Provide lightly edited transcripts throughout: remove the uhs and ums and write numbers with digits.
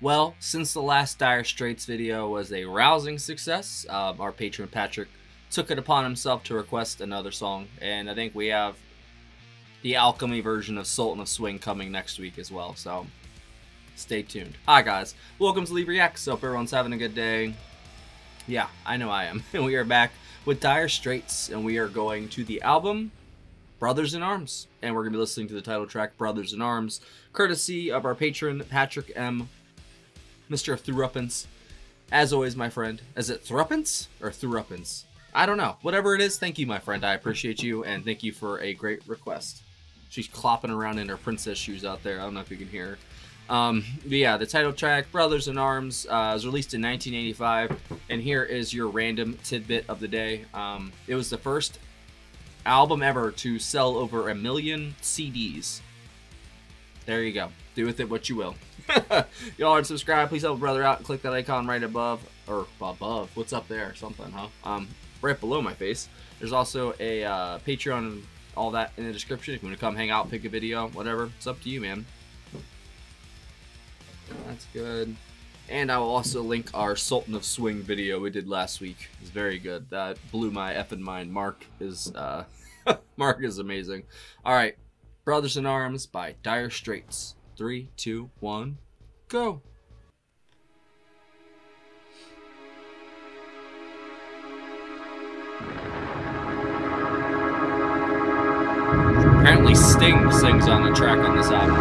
Well, since the last Dire Straits video was a rousing success, our patron Patrick took it upon himself to request another song, and I think we have the Alchemy version of Sultan of Swing coming next week as well, so stay tuned. Hi guys, welcome to Leave Reacts. Hope everyone's having a good day. Yeah, I know I am. And we are back with Dire Straits, and we are going to the album Brothers in Arms, and we're going to be listening to the title track Brothers in Arms, courtesy of our patron Patrick M. Mr. Thruppence. As always, my friend. Is it Thruppence or Thruppence? I don't know. Whatever it is, thank you, my friend. I appreciate you, and thank you for a great request. She's clopping around in her princess shoes out there. I don't know if you can hear her. But yeah, the title track, Brothers in Arms, was released in 1985, and here is your random tidbit of the day. It was the first album ever to sell over 1 million CDs. There you go. Do with it what you will. Y'all are subscribed. Please help a brother out and click that icon right above, or above. What's up there? Something, huh? Right below my face. There's also a Patreon and all that in the description. If you want to come hang out, pick a video, whatever, it's up to you, man. That's good. And I will also link our Sultan of Swing video we did last week. It's very good. That blew my effing mind. Mark is Mark is amazing. All right, Brothers in Arms by Dire Straits. 3, 2, 1, go. Apparently Sting sings on the track on this album.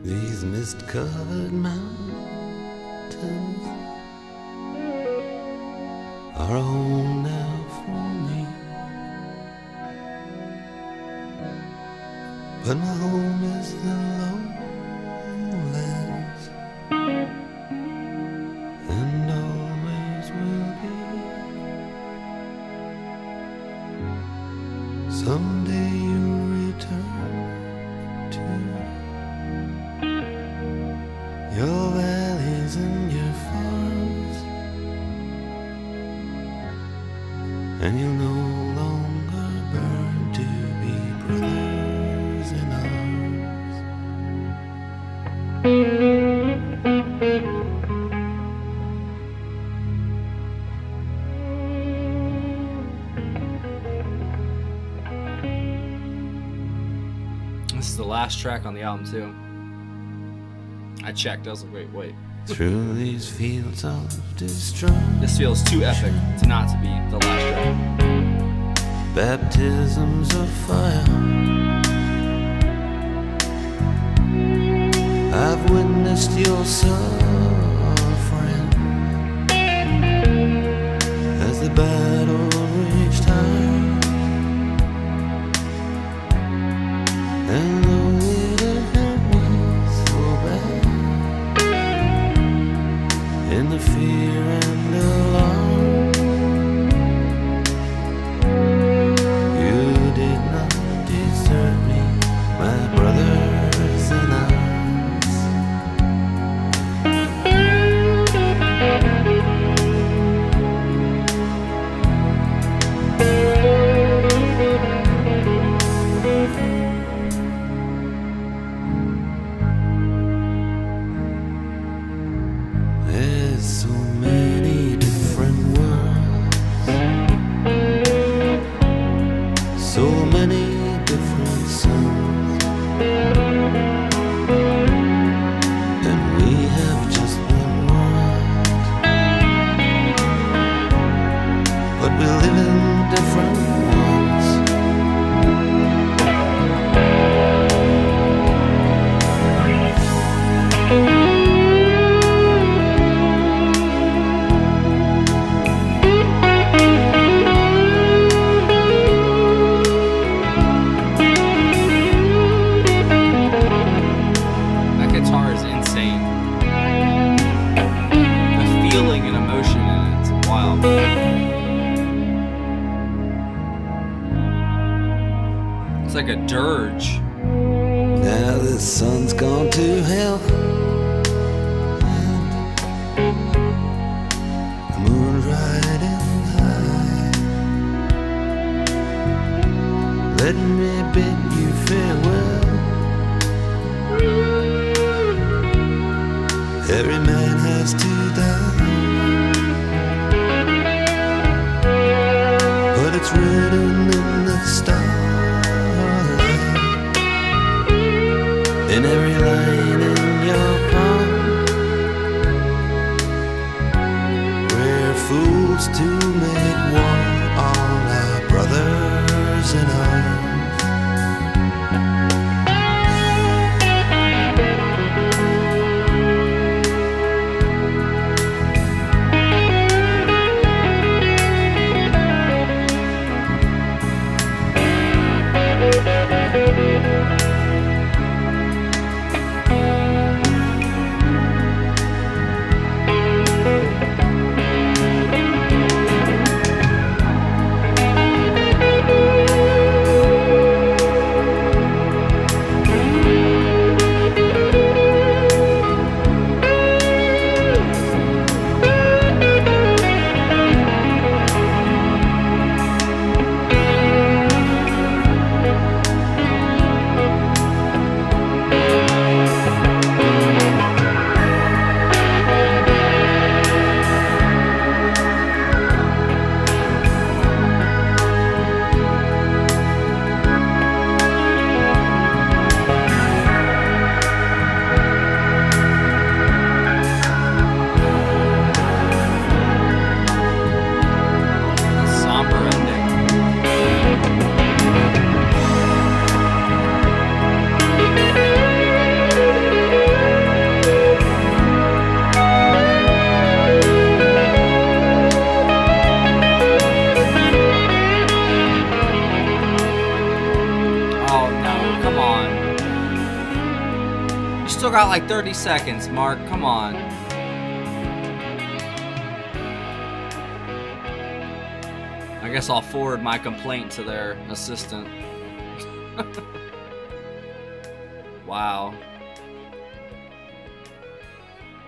These mist-covered mountains are a home now for me, but my home is the lowlands, and always will be. Someday you'll return to your valleys and your farms, and you'll no longer burn to be brothers in arms. This is the last track on the album too. I checked. I was like, wait. Through these fields of destruction, this feels too epic to not to be the last track. Baptisms of fire, I've witnessed your suffering as the battle reached high, and though it hurt me so bad, in the fear and alarm, you did not desert me, my brothers in arms. There's so many different worlds, so many different suns, and we have just one world, but we live in like a dirge. Now the sun's gone to hell, the moon's riding high. Let me bid you farewell. Every man has to die, but it's written in the stars. In every line in your palm, we're fools to make war on our brothers in arms. Still got like 30 seconds, Mark. Come on. I guess I'll forward my complaint to their assistant. Wow.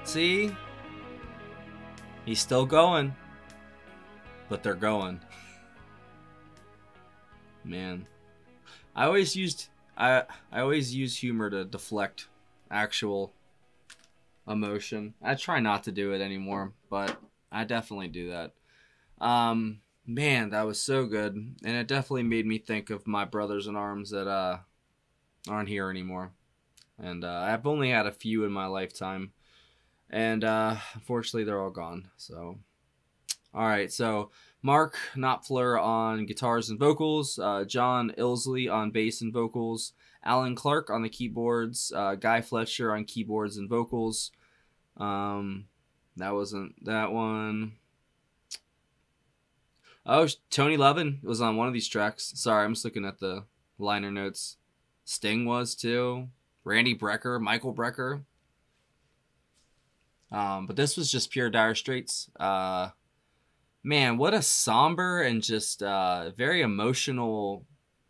See? He's still going. But they're going. Man. I always use humor to deflect actual emotion. I try not to do it anymore, but I definitely do that. Man, that was so good, and it definitely made me think of my brothers in arms that aren't here anymore. And I've only had a few in my lifetime, and unfortunately they're all gone. So, all right, so Mark Knopfler on guitars and vocals, John Ilsley on bass and vocals, Alan Clark on the keyboards, Guy Fletcher on keyboards and vocals. That wasn't that one. Oh, Tony Levin was on one of these tracks. Sorry, I'm just looking at the liner notes. Sting was too. Randy Brecker, Michael Brecker. But this was just pure Dire Straits. Man, what a somber and just very emotional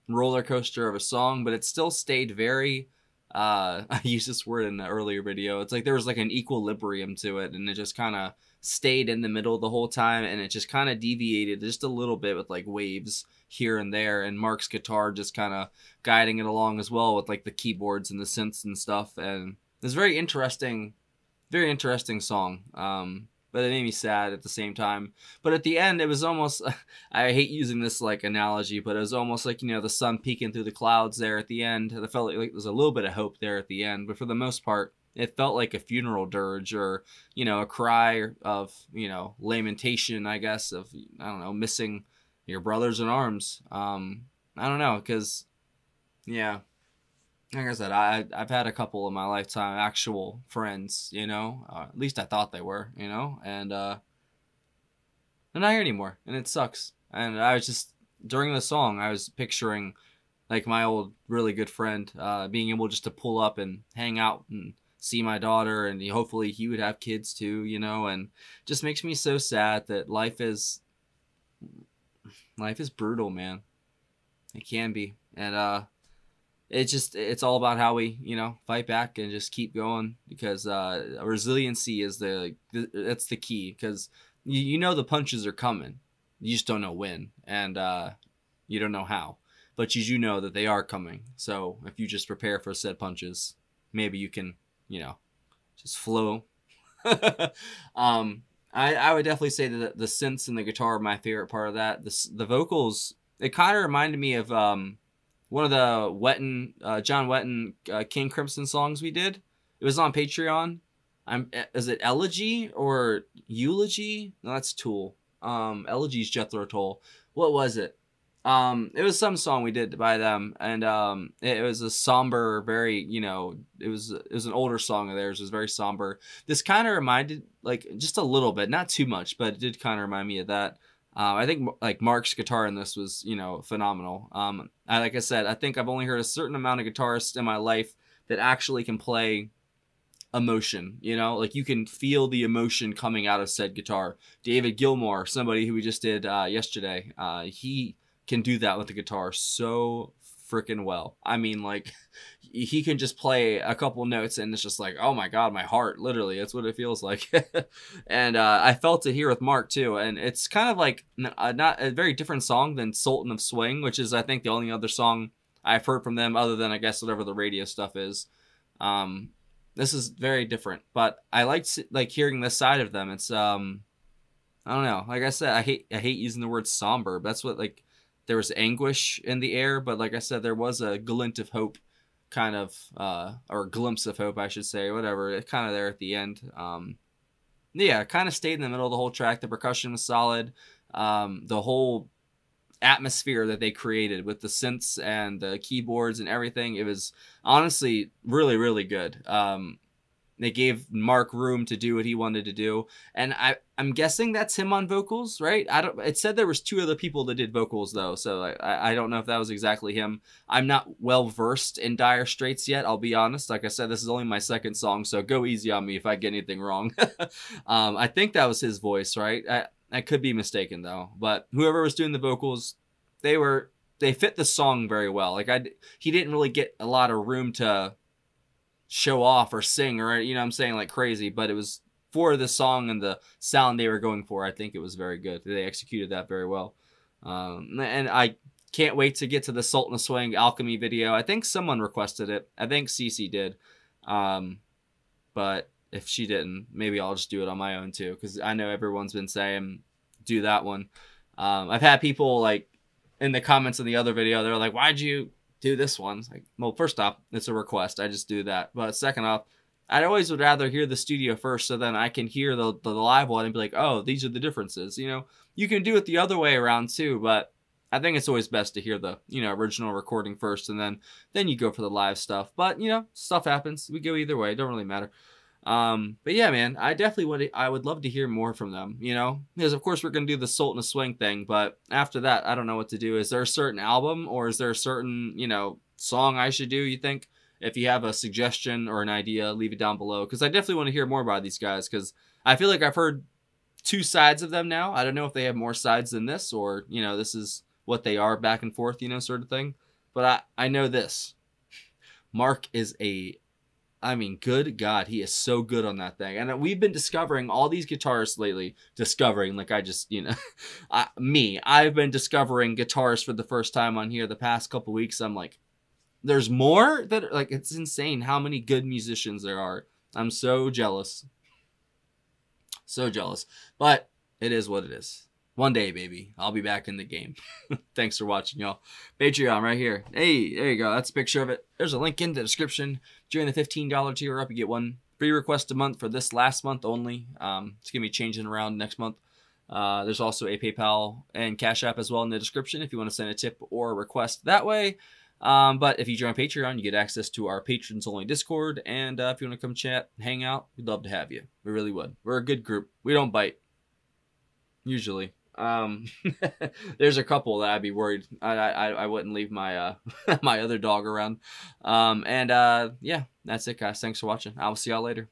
roller coaster of a song, but it still stayed very I used this word in the earlier video. It's like there was like an equilibrium to it, and it just kind of stayed in the middle the whole time, and it just kind of deviated just a little bit with like waves here and there, and Mark's guitar just kind of guiding it along as well with like the keyboards and the synths and stuff. And it's very interesting song. But it made me sad at the same time. But at the end, it was almost, I hate using this like analogy, but it was almost like, you know, the sun peeking through the clouds there at the end. I felt like there was a little bit of hope there at the end, but for the most part, it felt like a funeral dirge, or, you know, a cry of, you know, lamentation, I guess, of, I don't know, missing your brothers in arms. I don't know, because, yeah. Like I said, I've had a couple in my lifetime, actual friends, you know, at least I thought they were, you know, and they're not here anymore, and it sucks. And I was just, during the song, I was picturing like my old really good friend being able just to pull up and hang out and see my daughter, and hopefully he would have kids too, you know, and just makes me so sad that life is brutal, man. It can be. And it's all about how we, fight back and just keep going, because resiliency is that's the key, because you know the punches are coming, you just don't know when, and you don't know how, but you do know that they are coming. So if you just prepare for said punches, maybe you can, just flow. I would definitely say that the synths and the guitar are my favorite part of that. The vocals, it kind of reminded me of one of the John Wetton King Crimson songs we did. It was on Patreon. Is it Elegy or Eulogy? No, that's Tool. Elegy's Jethro Tull. What was it? It was some song we did by them, and it was a somber, very, it was an older song of theirs. It was very somber. This kind of reminded, like, just a little bit, not too much, but it did kind of remind me of that. I think like Mark's guitar in this was, phenomenal. Like I said, I think I've only heard a certain amount of guitarists in my life that actually can play emotion, like you can feel the emotion coming out of said guitar. David Gilmour, somebody who we just did yesterday, he can do that with the guitar so freaking well. I mean, like, he can just play a couple notes and it's just like, oh my god, my heart, literally, that's what it feels like. And I felt it here with Mark too, and it's kind of like not a very different song than Sultan of Swing, which is, I think, the only other song I've heard from them, other than, I guess, whatever the radio stuff is. This is very different, but I liked, like, hearing this side of them. It's I don't know, like I said, I hate using the word somber, but that's what, like, there was anguish in the air, but like I said, there was a glint of hope, kind of, or a glimpse of hope, I should say, whatever. It kind of there at the end. Yeah, kind of stayed in the middle of the whole track. The percussion was solid. The whole atmosphere that they created with the synths and the keyboards and everything, it was honestly really, really good. They gave Mark room to do what he wanted to do, and I'm guessing that's him on vocals, right? It said there was 2 other people that did vocals though, so I don't know if that was exactly him. I'm not well versed in Dire Straits yet, I'll be honest. Like I said, this is only my second song, so go easy on me if I get anything wrong. I think that was his voice, right? I could be mistaken though, but whoever was doing the vocals, they fit the song very well. Like, he didn't really get a lot of room to show off or sing, or, what I'm saying, like crazy, but it was for the song and the sound they were going for. I think it was very good. They executed that very well. And I can't wait to get to the Sultan of Swing Alchemy video. I think someone requested it. I think Cece did. But if she didn't, maybe I'll just do it on my own too, because I know everyone's been saying do that one. I've had people, like, in the comments in the other video, they're like, why'd you do this one? It's like, well, first off, it's a request, I just do that. But second off, I always would rather hear the studio first, so then I can hear the live one and be like, oh, these are the differences. You can do it the other way around too, but I think it's always best to hear the original recording first, and then you go for the live stuff. But stuff happens, we go either way, it don't really matter. But yeah, man, I would love to hear more from them, because of course we're going to do the Sultan of Swing thing, but after that, I don't know what to do. Is there a certain album, or is there a certain, song I should do, you think? If you have a suggestion or an idea, leave it down below, because I definitely want to hear more about these guys, because I feel like I've heard 2 sides of them now. I don't know if they have more sides than this, or, this is what they are back and forth, sort of thing. But I know this. Mark is good God, he is so good on that thing. And we've been discovering all these guitarists lately. Like, I just, I've been discovering guitars for the first time on here the past couple weeks. I'm like, there's more that, like, it's insane how many good musicians there are. I'm so jealous. So jealous. But it is what it is. One day, baby, I'll be back in the game. Thanks for watching, y'all. Patreon right here. Hey, there you go. That's a picture of it. There's a link in the description. During the $15 tier up, you get 1 free request a month for this last month only. It's going to be changing around next month. There's also a PayPal and Cash App as well in the description if you want to send a tip or a request that way. But if you join Patreon, you get access to our patrons only Discord. And if you want to come chat, hang out, we'd love to have you. We really would. We're a good group. We don't bite. Usually. There's a couple that I'd be worried. I wouldn't leave my my other dog around. Yeah, that's it, guys. Thanks for watching. I will see y'all later.